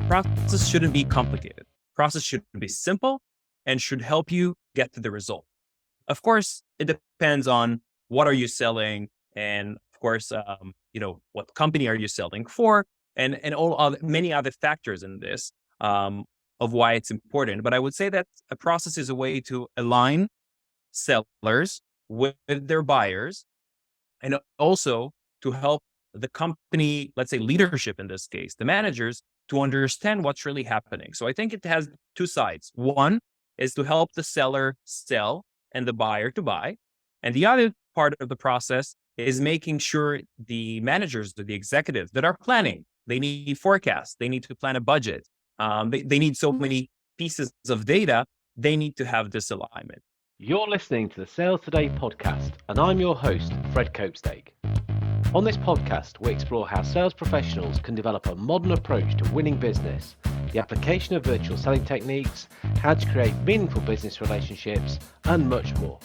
Process shouldn't be complicated. Process should be simple and should help you get to the result. Of course, it depends on what are you selling, and of course, what company are you selling for, and many other factors in this of why it's important. But I would say that a process is a way to align sellers with their buyers, and also to help the company, let's say leadership in this case, the managers, to understand what's really happening. So I think it has two sides. One is to help the seller sell and the buyer to buy. And the other part of the process is making sure the managers, the executives that are planning, they need forecasts, they need to plan a budget. They need so many pieces of data, they need to have this alignment. You're listening to the Sales Today podcast, and I'm your host, Fred Copestake. On this podcast, we explore how sales professionals can develop a modern approach to winning business, the application of virtual selling techniques, how to create meaningful business relationships, and much more.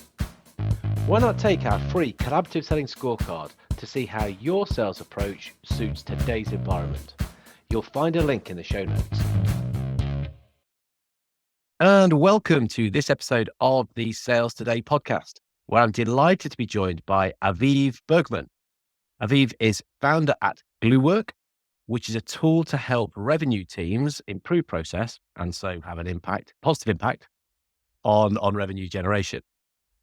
Why not take our free collaborative selling scorecard to see how your sales approach suits today's environment? You'll find a link in the show notes. And welcome to this episode of the Sales Today podcast, where I'm delighted to be joined by Aviv Bergman. Aviv is founder at Gluework, which is a tool to help revenue teams improve process and so have an positive impact on revenue generation.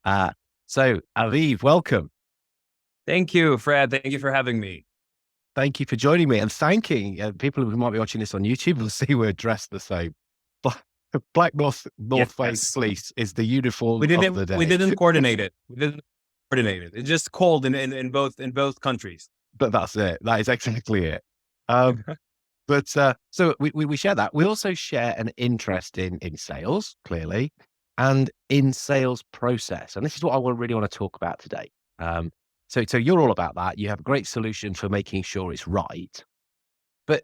So Aviv, welcome. Thank you, Fred. Thank you for having me. Thank you for joining me and thanking people who might be watching this on YouTube will see we're dressed the same. Black North Face fleece is the uniform of the day. We didn't coordinate it. It's just cold in both countries. But that's it. That is exactly it. So we share that. We also share an interest in sales, clearly, and in sales process. And this is what I really want to talk about today. So you're all about that. You have a great solution for making sure it's right. But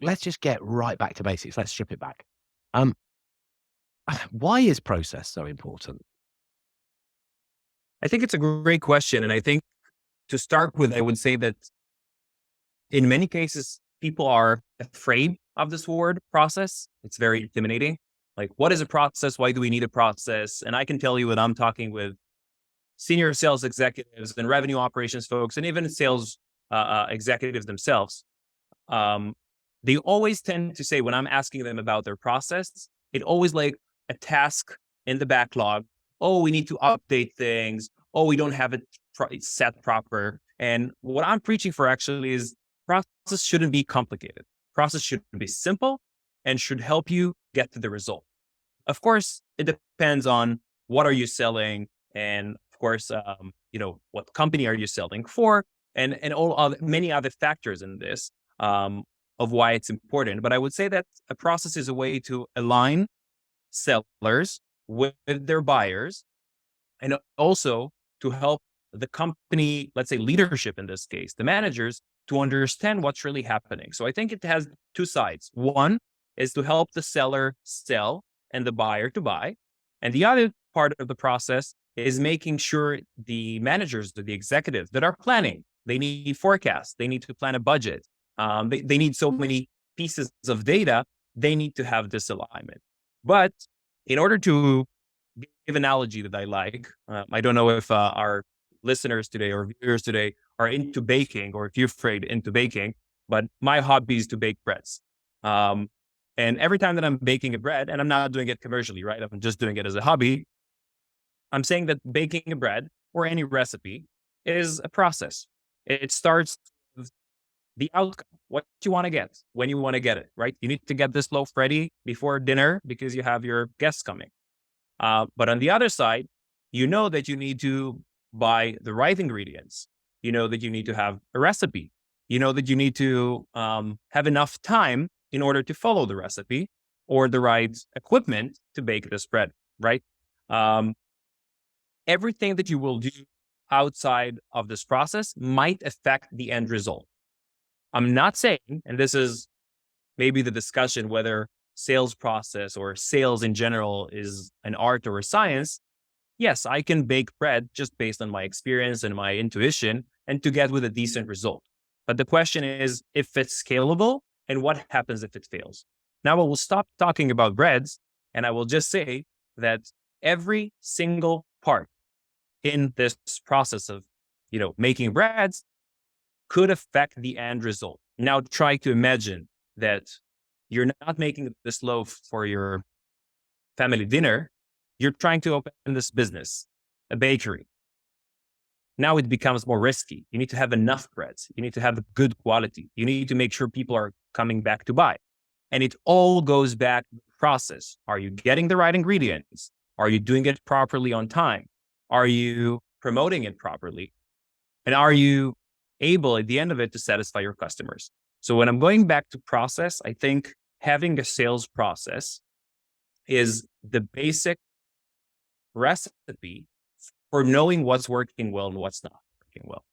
let's just get right back to basics. Let's strip it back. Why is process so important? I think it's a great question. And I think to start with, I would say that in many cases, people are afraid of this word process. It's very intimidating. Like, what is a process? Why do we need a process? And I can tell you when I'm talking with senior sales executives and revenue operations folks, and even sales executives themselves, they always tend to say, when I'm asking them about their process, it always like a task in the backlog. Oh, we need to update things. Oh, we don't have it set proper. And what I'm preaching for actually is process shouldn't be complicated. Process should be simple and should help you get to the result. Of course, it depends on what are you selling, and of course, what company are you selling for, and many other factors in this of why it's important. But I would say that a process is a way to align sellers with their buyers, and also to help the company, let's say leadership in this case, the managers, to understand what's really happening. So I think it has two sides. One is to help the seller sell and the buyer to buy. And the other part of the process is making sure the managers, the executives that are planning, they need forecasts, they need to plan a budget. They need so many pieces of data, they need to have this alignment. But in order to give an analogy that I like, I don't know if our listeners today or viewers today are into baking, or if you're afraid into baking, but my hobby is to bake breads. And every time that I'm baking a bread, and I'm not doing it commercially, right? I'm just doing it as a hobby. I'm saying that baking a bread or any recipe is a process. It starts with the outcome, what you want to get, when you want to get it, right? You need to get this loaf ready before dinner because you have your guests coming. But on the other side, you know that you need to buy the right ingredients. You know that you need to have a recipe. You know that you need to have enough time in order to follow the recipe, or the right equipment to bake this bread, right? Everything that you will do outside of this process might affect the end result. I'm not saying, and this is maybe the discussion, whether sales process or sales in general is an art or a science. Yes, I can bake bread just based on my experience and my intuition and to get with a decent result. But the question is if it's scalable and what happens if it fails. Now I will stop talking about breads and I will just say that every single part in this process of, making breads could affect the end result. Now try to imagine that you're not making this loaf for your family dinner. You're trying to open this business, a bakery. Now it becomes more risky. You need to have enough breads. You need to have good quality. You need to make sure people are coming back to buy. And it all goes back to the process. Are you getting the right ingredients? Are you doing it properly on time? Are you promoting it properly? And are you able at the end of it to satisfy your customers? So when I'm going back to process, I think having a sales process is the basic recipe for knowing what's working well and what's not working well.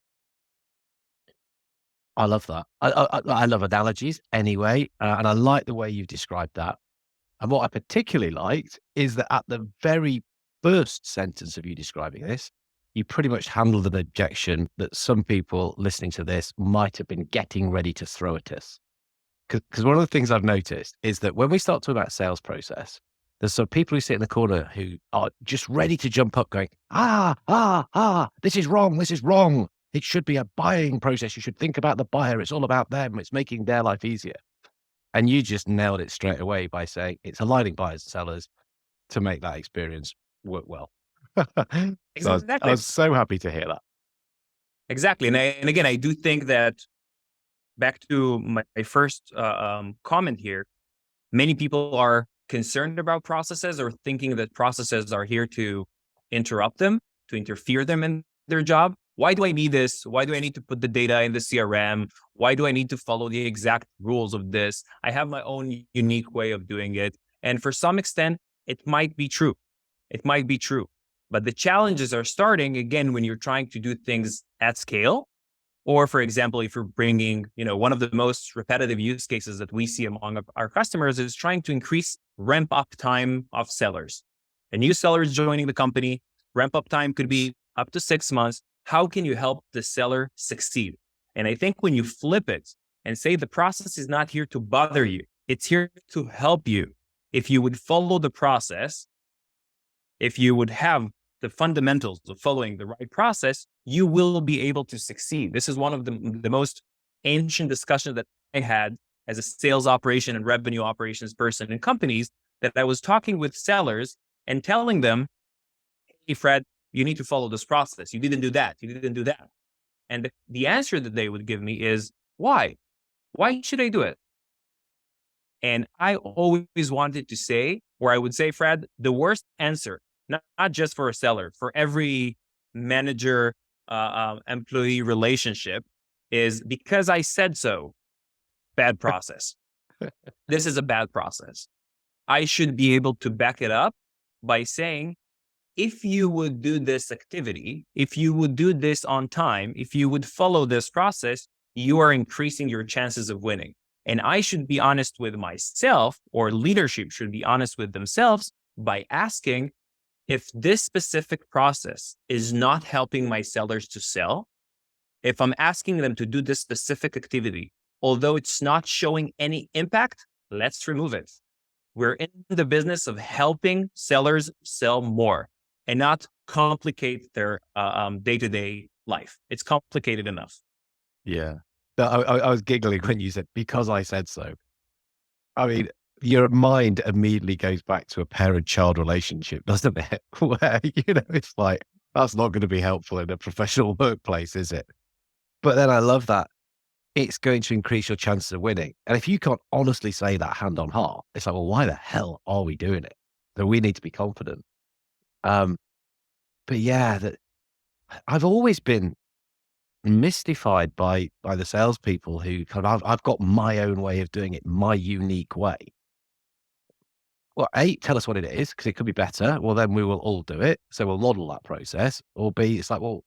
I love that. I love analogies anyway, and I like the way you've described that. And what I particularly liked is that at the very first sentence of you describing this, you pretty much handled an objection that some people listening to this might have been getting ready to throw at us. Because one of the things I've noticed is that when we start talking about sales process, there's some people who sit in the corner who are just ready to jump up going, this is wrong. This is wrong. It should be a buying process. You should think about the buyer. It's all about them. It's making their life easier. And you just nailed it straight away by saying it's aligning buyers and sellers to make that experience work well. Exactly. I was so happy to hear that. Exactly. And again, I do think that back to my first comment here, many people are concerned about processes or thinking that processes are here to interrupt them, to interfere them in their job. Why do I need this? Why do I need to put the data in the CRM? Why do I need to follow the exact rules of this? I have my own unique way of doing it. And for some extent, it might be true. It might be true. But the challenges are starting again when you're trying to do things at scale. Or for example, if you're bringing, one of the most repetitive use cases that we see among our customers is trying to increase ramp up time of sellers. A new seller is joining the company. Ramp up time could be up to 6 months. How can you help the seller succeed? And I think when you flip it and say the process is not here to bother you, it's here to help you. If you would follow the process, if you would have the fundamentals of following the right process, you will be able to succeed. This is one of the most ancient discussions that I had as a sales operation and revenue operations person in companies, that I was talking with sellers and telling them, hey, Fred, you need to follow this process. You didn't do that. You didn't do that. And the answer that they would give me is, why? Why should I do it? And I always wanted to say, or I would say, Fred, the worst answer, not just for a seller, for every manager, employee relationship, is because I said so. Bad process. This is a bad process. I should be able to back it up by saying, if you would do this activity, if you would do this on time, if you would follow this process, you are increasing your chances of winning. And I should be honest with myself, or leadership should be honest with themselves by asking, if this specific process is not helping my sellers to sell, if I'm asking them to do this specific activity, although it's not showing any impact, let's remove it. We're in the business of helping sellers sell more and not complicate their day-to-day life. It's complicated enough. Yeah. No, I was giggling when you said, because I said so. I mean, your mind immediately goes back to a parent-child relationship, doesn't it? Where, it's like, that's not going to be helpful in a professional workplace, is it? But then I love that it's going to increase your chances of winning. And if you can't honestly say that hand on heart, it's like, well, why the hell are we doing it? So we need to be confident. But yeah, I've always been mystified by the salespeople who I've got my own way of doing it, my unique way. Well, A, tell us what it is, because it could be better. Well, then we will all do it. So we'll model that process. Or B, it's like, well,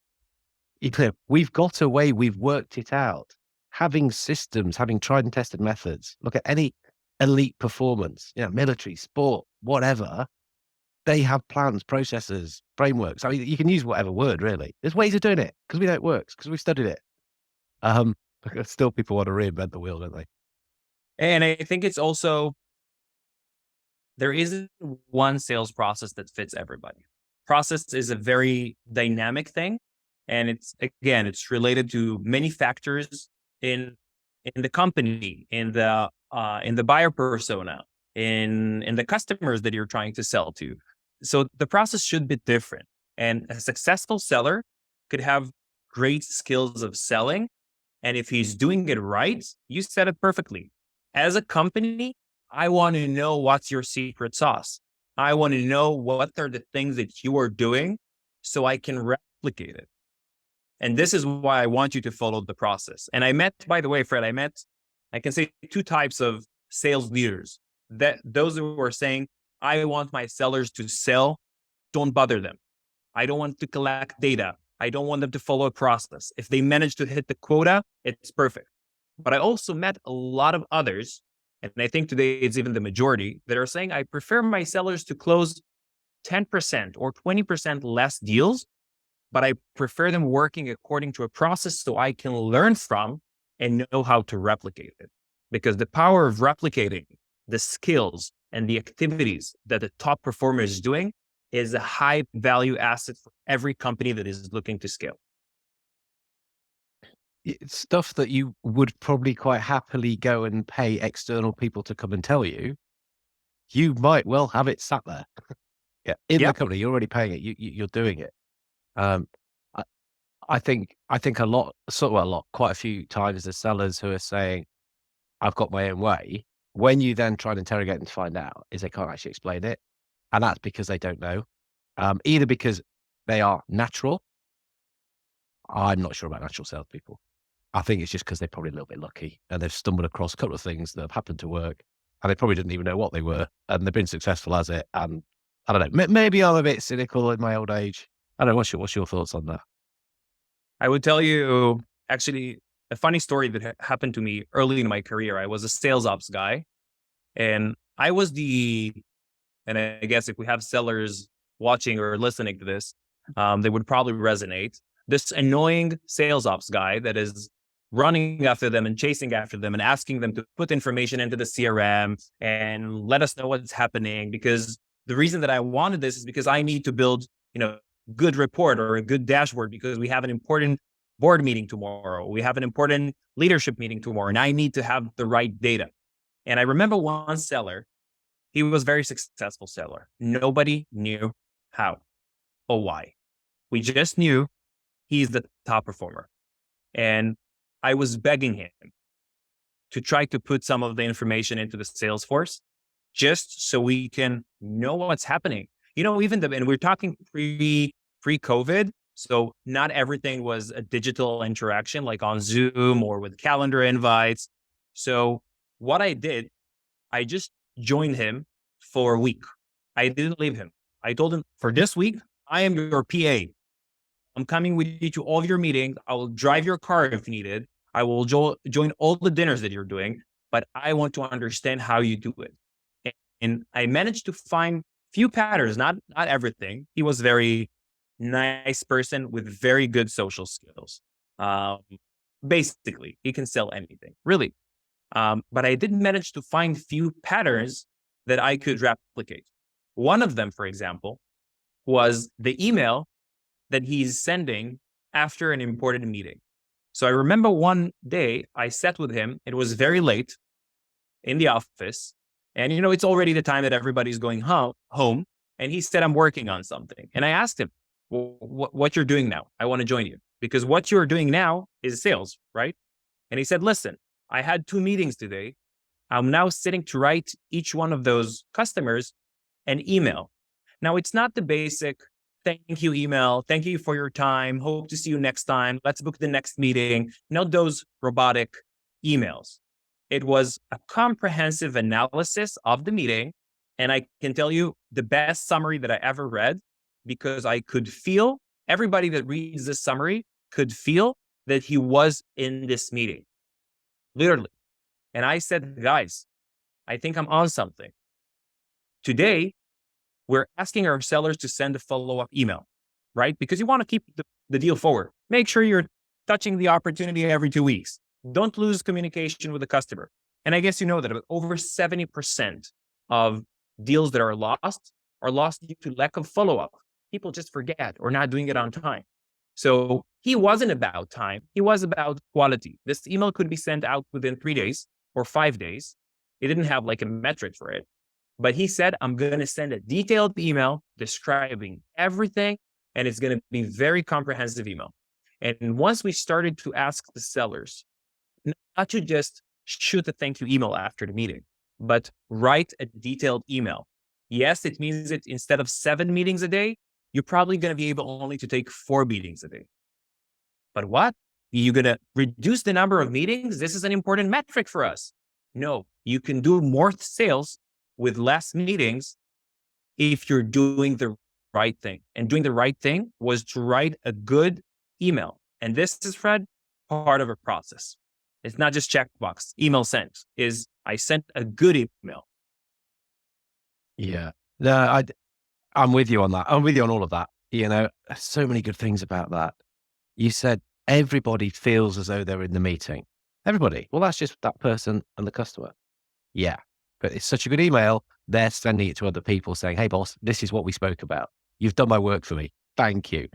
we've got a way, we've worked it out. Having systems, having tried and tested methods. Look at any elite performance, military, sport, whatever. They have plans, processes, frameworks. I mean, you can use whatever word, really. There's ways of doing it because we know it works, because we've studied it. But still people want to reinvent the wheel, don't they? And I think it's also, there isn't one sales process that fits everybody. Process is a very dynamic thing. And it's related to many factors in the company, in the buyer persona, in the customers that you're trying to sell to. So the process should be different. And a successful seller could have great skills of selling. And if he's doing it right, you said it perfectly. As a company, I want to know what's your secret sauce. I want to know what are the things that you are doing so I can replicate it. And this is why I want you to follow the process. And by the way, Fred, I can say two types of sales leaders. That those who are saying, I want my sellers to sell, don't bother them. I don't want to collect data. I don't want them to follow a process. If they manage to hit the quota, it's perfect. But I also met a lot of others, and I think today it's even the majority, that are saying, I prefer my sellers to close 10% or 20% less deals, but I prefer them working according to a process so I can learn from and know how to replicate it. Because the power of replicating the skills and the activities that the top performer is doing is a high value asset for every company that is looking to scale. It's stuff that you would probably quite happily go and pay external people to come and tell you. You might well have it sat there. In the company, you're already paying it. You're doing it. I, I think quite a few times the sellers who are saying, I've got my own way, when you then try and interrogate them to find out, is they can't actually explain it. And that's because they don't know. Either because they are natural. I'm not sure about natural salespeople. I think it's just because they're probably a little bit lucky and they've stumbled across a couple of things that have happened to work and they probably didn't even know what they were and they've been successful as it. And I don't know, maybe I'm a bit cynical in my old age. I don't know. What's your thoughts on that? I would tell you actually a funny story that happened to me early in my career. I was a sales ops guy, and and I guess if we have sellers watching or listening to this, they would probably resonate. This annoying sales ops guy that is running after them and chasing after them and asking them to put information into the CRM and let us know what's happening. Because the reason that I wanted this is because I need to build, good report or a good dashboard because we have an important board meeting tomorrow. We have an important leadership meeting tomorrow, and I need to have the right data. And I remember one seller, he was a very successful seller. Nobody knew how or why. We just knew he's the top performer. And I was begging him to try to put some of the information into the Salesforce just so we can know what's happening. And we're talking pre-COVID. So not everything was a digital interaction like on Zoom or with calendar invites. So what I did, I just joined him for a week. I didn't leave him. I told him, for this week, I am your PA. I'm coming with you to all of your meetings. I will drive your car if needed. I will join all the dinners that you're doing, but I want to understand how you do it. And I managed to find few patterns, not everything. He was a very nice person with very good social skills. Basically, he can sell anything, really. But I did manage to find few patterns that I could replicate. One of them, for example, was the email that he's sending after an important meeting. So I remember one day I sat with him. It was very late in the office. And, it's already the time that everybody's going home. And he said, I'm working on something. And I asked him, well, what you're doing now? I want to join you because what you're doing now is sales, right? And he said, listen, I had 2 meetings today. I'm now sitting to write each one of those customers an email. Now, it's not the basic thank you email. Thank you for your time. Hope to see you next time. Let's book the next meeting. Not those robotic emails. It was a comprehensive analysis of the meeting. And I can tell you the best summary that I ever read, because I could feel, everybody that reads this summary could feel that he was in this meeting, literally. And I said, guys, I think I'm on something. Today, we're asking our sellers to send a follow-up email, right? Because you want to keep the deal forward. Make sure you're touching the opportunity every 2 weeks. Don't lose communication with the customer. And I guess you know that about over 70% of deals that are lost due to lack of follow-up. People just forget or not doing it on time. So he wasn't about time. He was about quality. This email could be sent out within 3 days or 5 days. He didn't have like a metric for it. But he said, I'm going to send a detailed email describing everything, and it's going to be very comprehensive email. And once we started to ask the sellers not to just shoot a thank you email after the meeting, but write a detailed email. Yes, it means that instead of 7 meetings a day, you're probably going to be able only to take 4 meetings a day. But what? You're going to reduce the number of meetings? This is an important metric for us. No, you can do more sales with less meetings if you're doing the right thing. And doing the right thing was to write a good email. And this is, Fred, part of a process. It's not just checkbox. Email sent is I sent a good email. Yeah. No, I'm with you on that. I'm with you on all of that. So many good things about that. You said everybody feels as though they're in the meeting. Everybody. Well, that's just that person and the customer. Yeah. But it's such a good email. They're sending it to other people saying, hey, boss, this is what we spoke about. You've done my work for me. Thank you.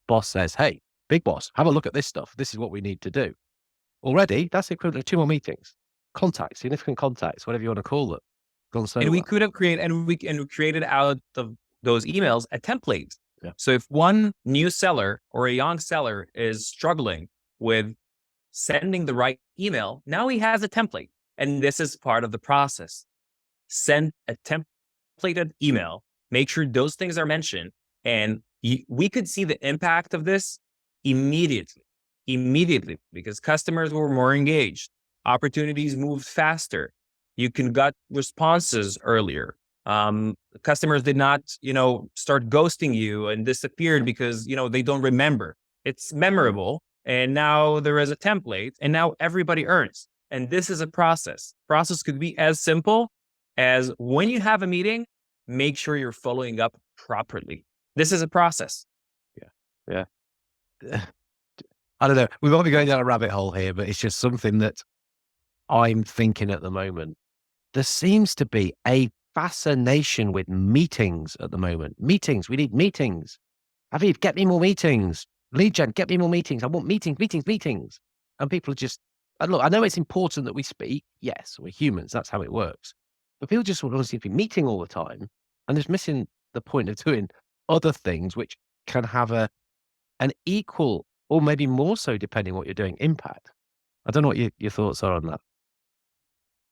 Boss says, hey, big boss, have a look at this stuff. This is what we need to do. Already, that's the equivalent of 2 more meetings. Contacts, significant contacts, whatever you want to call them. Gone so And we well. could have created, and we created out of those emails a template. Yeah. So if one new seller or a young seller is struggling with sending the right email, now he has a template. And this is part of the process. Send a templated email, make sure those things are mentioned, and we could see the impact of this immediately, because customers were more engaged. Opportunities moved faster. You can get responses earlier. Customers did not, start ghosting you and disappeared because, they don't remember. It's memorable. And now there is a template and now everybody earns. And this is a process. Process could be as simple as when you have a meeting, make sure you're following up properly. This is a process. Yeah. I don't know. We might be going down a rabbit hole here, but it's just something that I'm thinking at the moment. There seems to be a fascination with meetings at the moment. Meetings. We need meetings. Aviv, get me more meetings. Lead gen, get me more meetings. I want meetings. And people are just, and look, I know it's important that we speak. Yes, we're humans. That's how it works. But people just want to be meeting all the time and just missing the point of doing other things which can have an equal or maybe more so, depending on what you're doing, impact. I don't know what your thoughts are on that.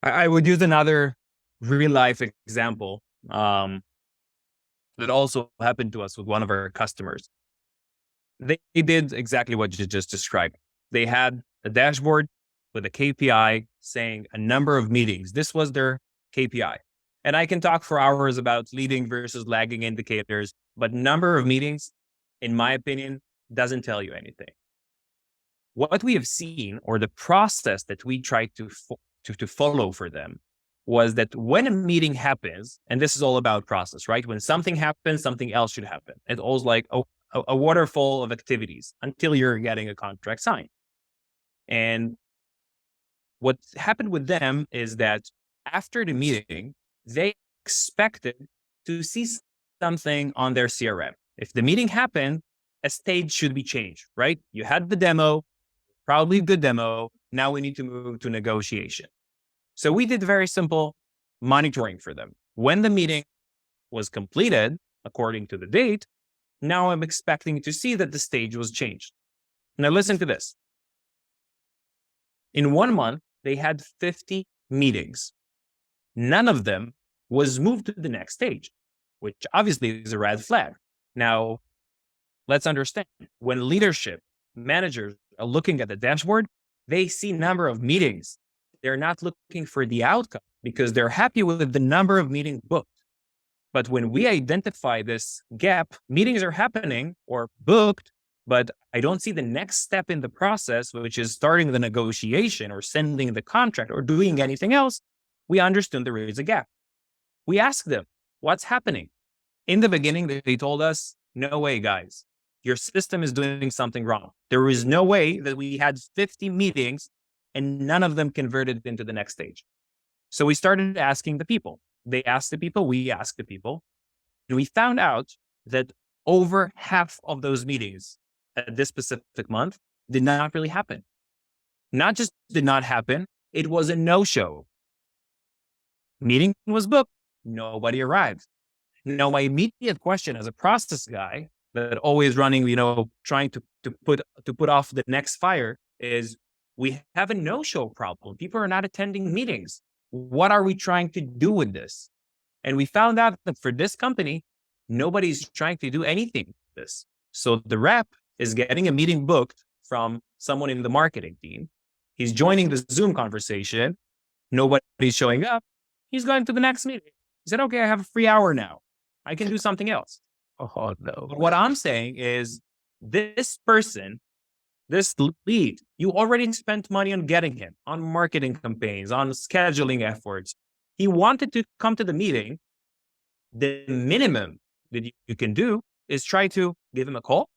I would use another real life example that also happened to us with one of our customers. They did exactly what you just described. They had a dashboard with a KPI saying a number of meetings. This was their KPI. And I can talk for hours about leading versus lagging indicators, but number of meetings, in my opinion, doesn't tell you anything. What we have seen, or the process that we tried to follow for them, was that when a meeting happens, and this is all about process, right? When something happens, something else should happen. It's always like a waterfall of activities until you're getting a contract signed. And what happened with them is that after the meeting, they expected to see something on their CRM. If the meeting happened, a stage should be changed, right? You had the demo, probably a good demo. Now we need to move to negotiation. So we did very simple monitoring for them. When the meeting was completed, according to the date, now I'm expecting to see that the stage was changed. Now listen to this. In 1 month, they had 50 meetings. None of them was moved to the next stage, which obviously is a red flag. Now, let's understand, when leadership managers are looking at the dashboard, they see number of meetings. They're not looking for the outcome because they're happy with the number of meetings booked. But when we identify this gap, meetings are happening or booked, but I don't see the next step in the process, which is starting the negotiation or sending the contract or doing anything else, we understood there is a gap. We asked them, what's happening? In the beginning, they told us, no way, guys. Your system is doing something wrong. There is no way that we had 50 meetings and none of them converted into the next stage. So we started asking the people. They asked the people, we asked the people. And we found out that over half of those meetings at this specific month did not really happen. Not just did not happen, it was a no-show. Meeting was booked, nobody arrived. Now, my immediate question as a process guy that always running, trying to put off the next fire is, we have a no-show problem. People are not attending meetings. What are we trying to do with this? And we found out that for this company, nobody's trying to do anything with this. So the rep is getting a meeting booked from someone in the marketing team. He's joining the Zoom conversation. Nobody's showing up. He's going to the next meeting. He said, okay, I have a free hour now. I can do something else. Oh, no. But what I'm saying is, this person, this lead, you already spent money on getting him, on marketing campaigns, on scheduling efforts. He wanted to come to the meeting. The minimum that you can do is try to give him a call.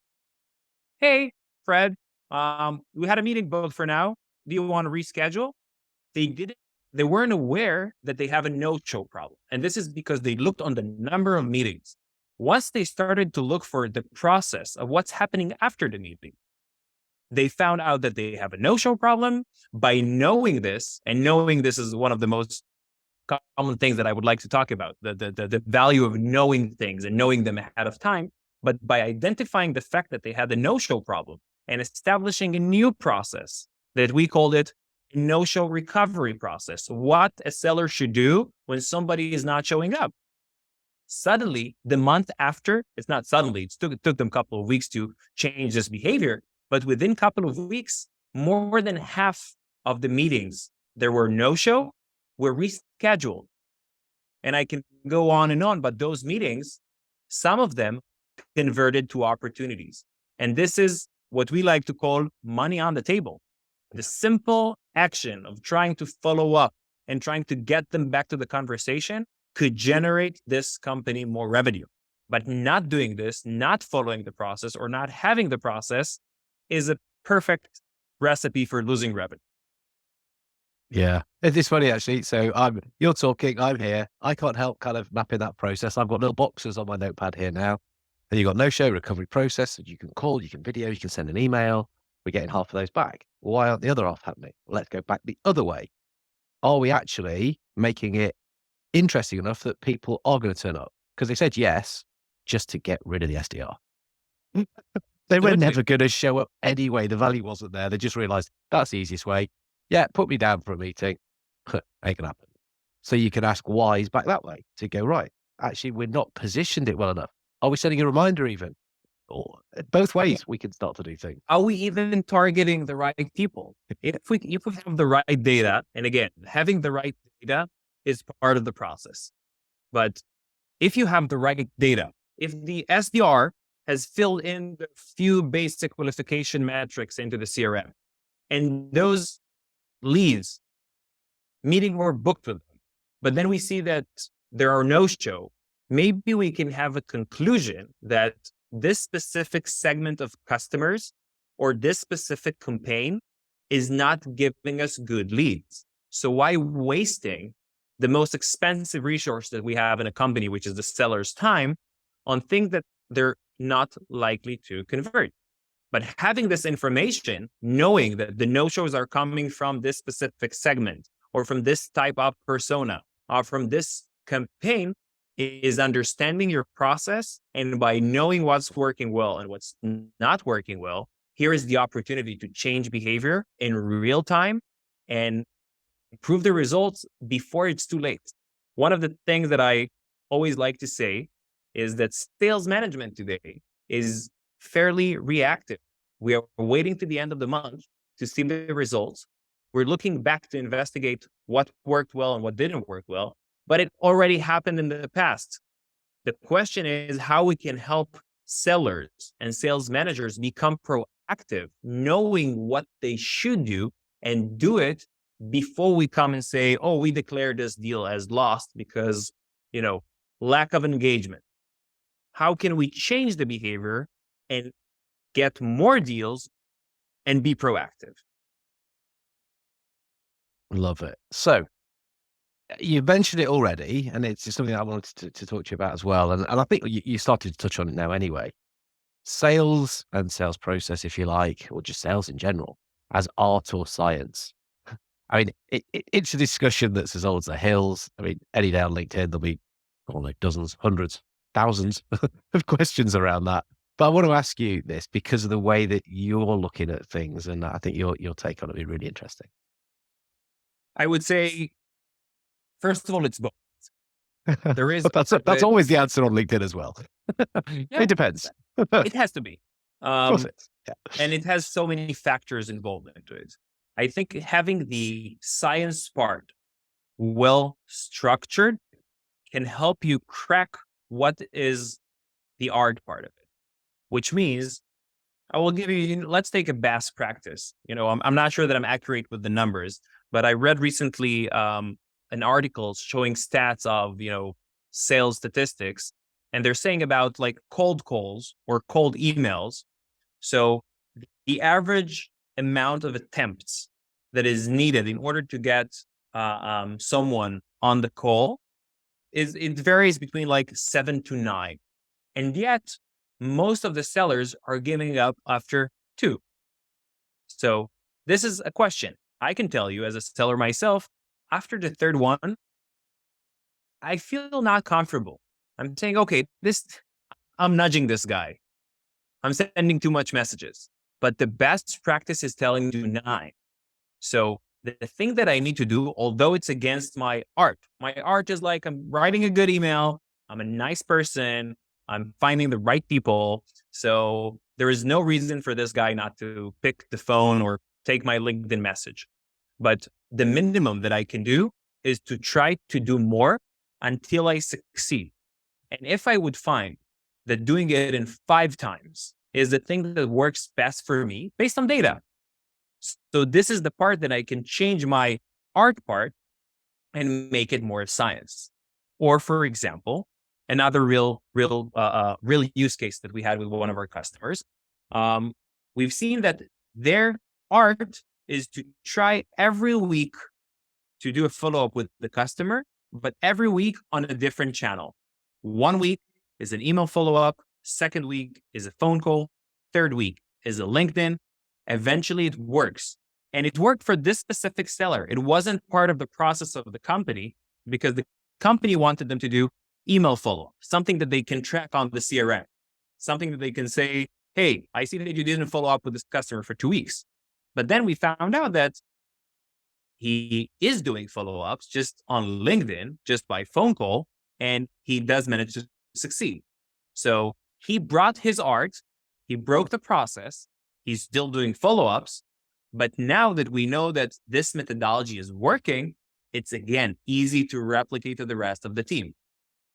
Hey, Fred, we had a meeting booked for now. Do you want to reschedule? They weren't aware that they have a no-show problem. And this is because they looked on the number of meetings. Once they started to look for the process of what's happening after the meeting, they found out that they have a no-show problem. By knowing this, and knowing this is one of the most common things that I would like to talk about, the value of knowing things and knowing them ahead of time. But by identifying the fact that they had a no-show problem and establishing a new process that we called it no-show recovery process, what a seller should do when somebody is not showing up. Suddenly, the month after, it's not suddenly, it took them a couple of weeks to change this behavior, but within a couple of weeks, more than half of the meetings there were no-show were rescheduled. And I can go on and on, but those meetings, some of them converted to opportunities. And this is what we like to call money on the table. The simple action of trying to follow up and trying to get them back to the conversation could generate this company more revenue. But not doing this, not following the process, or not having the process is a perfect recipe for losing revenue. Yeah, it's funny actually. So you're talking, I'm here. I can't help kind of mapping that process. I've got little boxes on my notepad here now. And you've got no-show recovery process that you can call, you can video, you can send an email. We're getting half of those back. Why aren't the other half happening? Let's go back the other way. Are we actually making it interesting enough that people are going to turn up? Because they said yes, just to get rid of the SDR. They were never going to show up anyway. The value wasn't there. They just realized that's the easiest way. Yeah, put me down for a meeting. Ain't gonna happen. So you can ask why he's back that way to go, right, actually, we're not positioned it well enough. Are we sending a reminder even? Or both ways we can start to do things. Are we even targeting the right people? If we have the right data, and again, having the right data is part of the process. But if you have the right data, if the SDR has filled in the few basic qualification metrics into the CRM, and those leads, meeting were booked with them, but then we see that there are no-show, maybe we can have a conclusion that this specific segment of customers or this specific campaign is not giving us good leads. So why wasting the most expensive resource that we have in a company, which is the seller's time, on things that they're not likely to convert? But having this information, knowing that the no-shows are coming from this specific segment or from this type of persona or from this campaign, is understanding your process. And by knowing what's working well and what's not working well, here is the opportunity to change behavior in real time and improve the results before it's too late. One of the things that I always like to say is that sales management today is fairly reactive. We are waiting to the end of the month to see the results. We're looking back to investigate what worked well and what didn't work well, but it already happened in the past. The question is how we can help sellers and sales managers become proactive, knowing what they should do and do it before we come and say, oh, we declare this deal as lost because, lack of engagement. How can we change the behavior and get more deals and be proactive? Love it. So you've mentioned it already, and it's just something I wanted to talk to you about as well. And I think you started to touch on it now anyway. Sales and sales process, if you like, or just sales in general, as art or science. I mean, it's a discussion that's as old as the hills. I mean, any day on LinkedIn, there'll be, I don't know, dozens, hundreds, thousands of questions around that. But I want to ask you this because of the way that you're looking at things, and I think your take on it will be really interesting. I would say, first of all, it's both. There is But that's always the answer on LinkedIn as well. yeah, It depends. it has to be. Of course it is. Yeah. And it has so many factors involved into it. I think having the science part well structured can help you crack what is the art part of it, which means I will give you, let's take a best practice. I'm not sure that I'm accurate with the numbers, but I read recently an article showing stats of, sales statistics, and they're saying about like cold calls or cold emails. So the average amount of attempts that is needed in order to get someone on the call it varies between like 7 to 9. And yet most of the sellers are giving up after 2. So this is a question. I can tell you as a seller myself, after the third one, I feel not comfortable. I'm saying, okay, I'm nudging this guy. I'm sending too much messages. But the best practice is telling you 9. So the thing that I need to do, although it's against my art is like, I'm writing a good email. I'm a nice person. I'm finding the right people. So there is no reason for this guy not to pick the phone or take my LinkedIn message. But the minimum that I can do is to try to do more until I succeed. And if I would find that doing it in 5 times is the thing that works best for me based on data. So this is the part that I can change my art part and make it more science. Or for example, another real use case that we had with one of our customers. We've seen that their art is to try every week to do a follow-up with the customer, but every week on a different channel. 1 week is an email follow-up. 2nd week is a phone call. 3rd week is a LinkedIn. Eventually it works. And it worked for this specific seller. It wasn't part of the process of the company because the company wanted them to do email follow-up, something that they can track on the CRM, something that they can say, hey, I see that you didn't follow up with this customer for 2 weeks. But then we found out that he is doing follow-ups just on LinkedIn, just by phone call, and he does manage to succeed. So he brought his art, he broke the process, he's still doing follow-ups, but now that we know that this methodology is working, it's again easy to replicate to the rest of the team.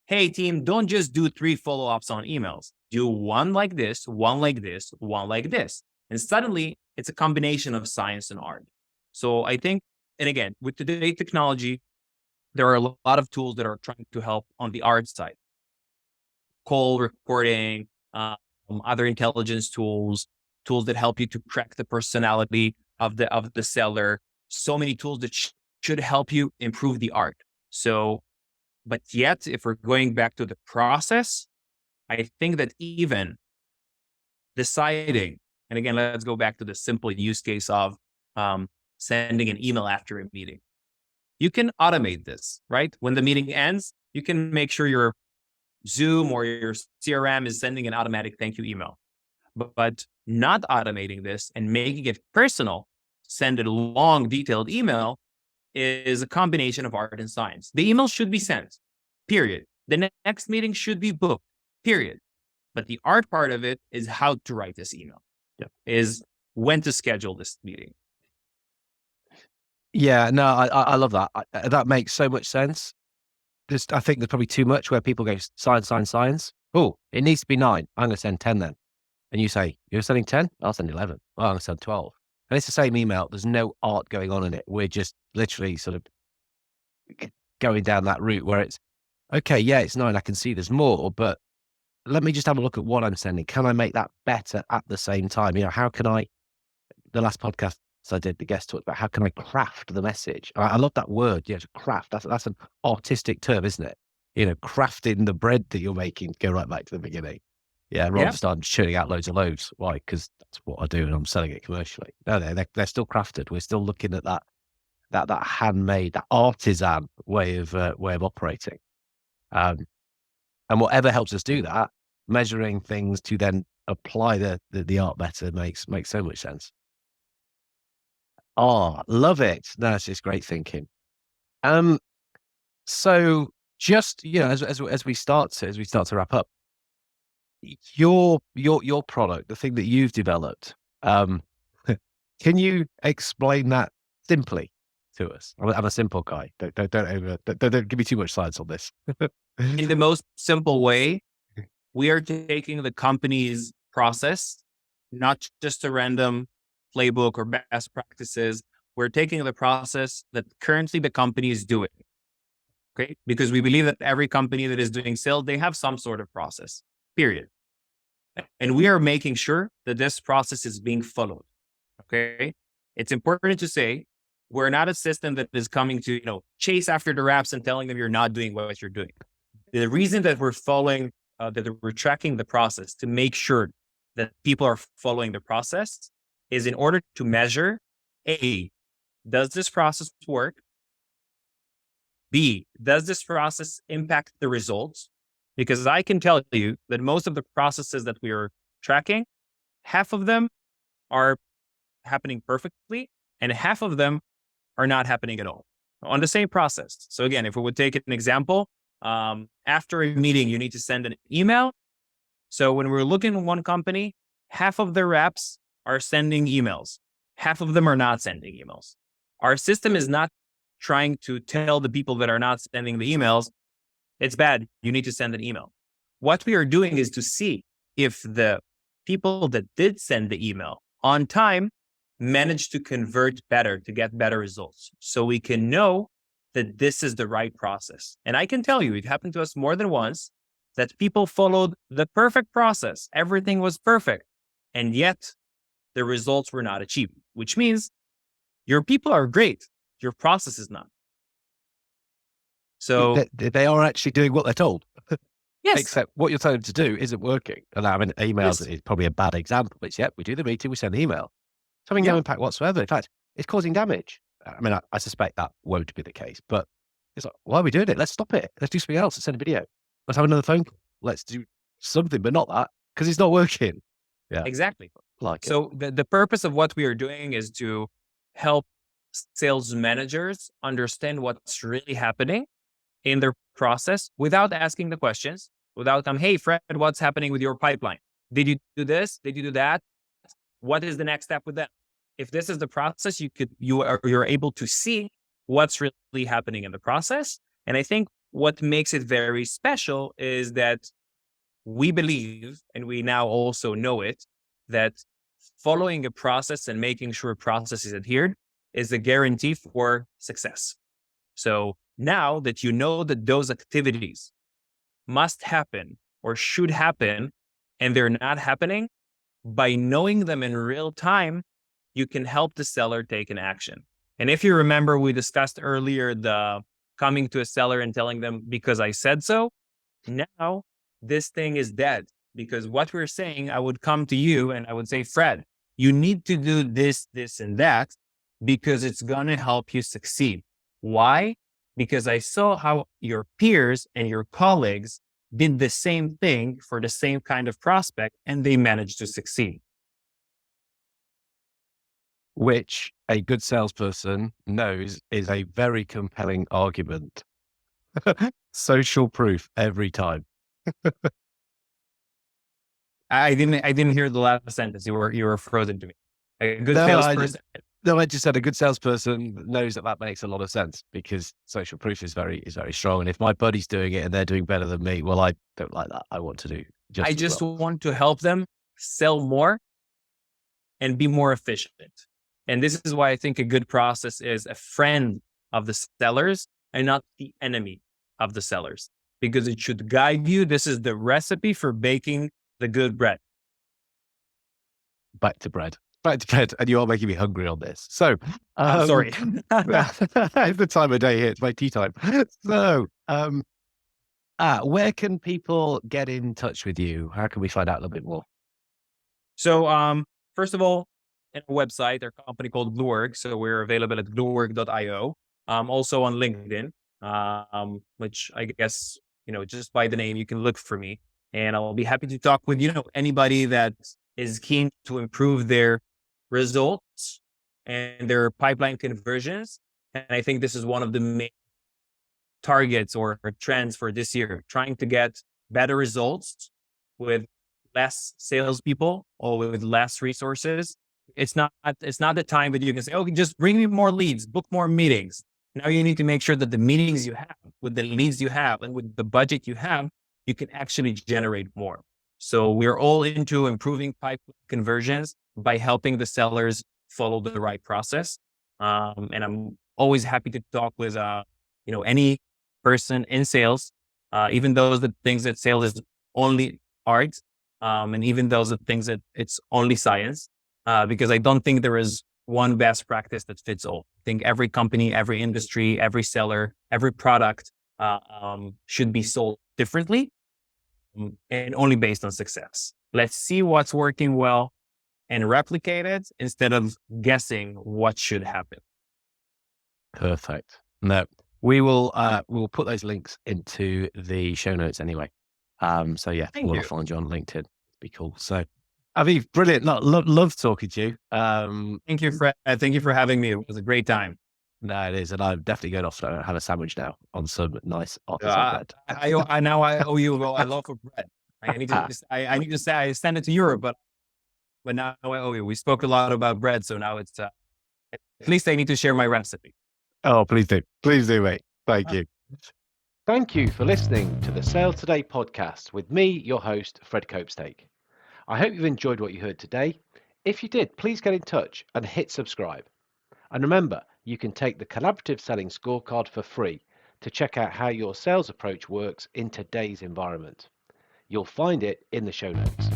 Hey team, don't just do 3 follow-ups on emails. Do 1 like this, 1 like this, 1 like this. And suddenly it's a combination of science and art. So I think, and again, with today's technology, there are a lot of tools that are trying to help on the art side. Call recording, other intelligence tools that help you to crack the personality of the seller. So many tools that should help you improve the art. So, but yet, if we're going back to the process, I think that even deciding, and again, let's go back to the simple use case of sending an email after a meeting. You can automate this, right? When the meeting ends, you can make sure your Zoom or your CRM is sending an automatic thank you email. But not automating this and making it personal, send a long, detailed email is a combination of art and science. The email should be sent, period. The next meeting should be booked, period. But the art part of it is how to write this email, is when to schedule this meeting. Yeah, no, I love that. That makes so much sense. I think there's probably too much where people go science. Oh, it needs to be 9. I'm going to send 10 then. And you say, you're sending 10? I'll send 11. Well, I'm going to send 12. And it's the same email. There's no art going on in it. We're just literally sort of going down that route where it's, okay, yeah, it's 9. I can see there's more, but let me just have a look at what I'm sending. Can I make that better at the same time? How can I, the last podcast So I did. The guest talked about how can I craft the message. I love that word. Yeah, to craft. That's an artistic term, isn't it? Crafting the bread that you're making. Go right back to the beginning. Yeah, rather Yeah. than starting churning out loads of loaves. Why? Because that's what I do, and I'm selling it commercially. No, they're still crafted. We're still looking at that handmade, that artisan way of operating. And whatever helps us do that, measuring things to then apply the art better makes so much sense. Oh, love it. No, it's just great thinking. So just, as we start to wrap up, your product, the thing that you've developed, can you explain that simply to us? I'm a simple guy. Don't give me too much science on this. In the most simple way, we are taking the company's process, not just a random playbook or best practices. We're taking the process that currently the company is doing. Okay. Because we believe that every company that is doing sales, they have some sort of process, period. And we are making sure that this process is being followed. Okay. It's important to say we're not a system that is coming to, chase after the reps and telling them you're not doing what you're doing. The reason that we're following, that we're tracking the process to make sure that people are following the process is in order to measure, A, does this process work? B, does this process impact the results? Because I can tell you that most of the processes that we are tracking, half of them are happening perfectly and half of them are not happening at all on the same process. So again, if we would take an example, after a meeting, you need to send an email. So when we're looking at one company, half of their reps are sending emails. Half of them are not sending emails. Our system is not trying to tell the people that are not sending the emails, it's bad, you need to send an email. What we are doing is to see if the people that did send the email on time managed to convert better, to get better results. So we can know that this is the right process. And I can tell you, it happened to us more than once that people followed the perfect process. Everything was perfect. And yet the results were not achieved, which means your people are great. Your process is not. So they are actually doing what they're told. yes, Except what you're telling them to do isn't working. And I mean, emails is probably a bad example, but we do the meeting, we send the email. It's having no impact whatsoever. In fact, it's causing damage. I mean, I suspect that won't be the case, but it's like, why are we doing it? Let's stop it. Let's do something else. Let's send a video. Let's have another phone call. Let's do something, but not that, because it's not working. Yeah, exactly. Like so the purpose of what we are doing is to help sales managers understand what's really happening in their process without asking the questions, without hey, Fred, what's happening with your pipeline? Did you do this? Did you do that? What is the next step with them? If this is the process, you're able to see what's really happening in the process. And I think what makes it very special is that we believe, and we now also know it, that following a process and making sure a process is adhered is a guarantee for success. So now that you know that those activities must happen or should happen and they're not happening, by knowing them in real time, you can help the seller take an action. And if you remember, we discussed earlier the coming to a seller and telling them because I said so. Now this thing is dead, because what we're saying, I would come to you and I would say, Fred, you need to do this, this, and that because it's going to help you succeed. Why? Because I saw how your peers and your colleagues did the same thing for the same kind of prospect and they managed to succeed. Which a good salesperson knows is a very compelling argument. Social proof every time. I didn't hear the last sentence. You were frozen to me. A good salesperson. I just said a good salesperson knows that makes a lot of sense because social proof is very strong. And if my buddy's doing it and they're doing better than me, well, I don't like that. I want to do just. I just want to help them sell more and be more efficient. And this is why I think a good process is a friend of the sellers and not the enemy of the sellers, because it should guide you. This is the recipe for baking the good bread. Back to bread. back to bed, and you are making me hungry on this. So, I'm sorry. it's the time of day here. It's my tea time. So, where can people get in touch with you? How can we find out a little bit more? So, first of all, in our website, our company called Lookng. So we're available at lookng.io. Also on LinkedIn, which I guess, just by the name, you can look for me, and I'll be happy to talk with, anybody that is keen to improve their results and their pipeline conversions. And I think this is one of the main targets or trends for this year, trying to get better results with less salespeople or with less resources. It's not the time that you can say, "Oh, just bring me more leads, book more meetings." Now you need to make sure that the meetings you have, with the leads you have, and with the budget you have, you can actually generate more. So we're all into improving pipeline conversions by helping the sellers follow the right process. And I'm always happy to talk with any person in sales, even those that thinks that sales is only art, and even those that thinks that it's only science, because I don't think there is one best practice that fits all. I think every company, every industry, every seller, every product should be sold differently, and only based on success. Let's see what's working well and replicate it instead of guessing what should happen. Perfect. No, we'll put those links into the show notes anyway. So yeah, we'll find you on LinkedIn. Be cool. So Aviv, brilliant. Love talking to you. Thank you, Fred. Thank you for having me. It was a great time. No, it is. And I'm definitely going off to have a sandwich now on some nice artisan bread. I now owe you a loaf of bread. I need to say I send it to Europe, but now I owe you. We spoke a lot about bread, so now it's at least I need to share my recipe. Oh, please do. Please do, mate. Thank you. Thank you for listening to the Sales Today podcast with me, your host, Fred Copestake. I hope you've enjoyed what you heard today. If you did, please get in touch and hit subscribe. And remember, you can take the collaborative selling scorecard for free to check out how your sales approach works in today's environment. You'll find it in the show notes.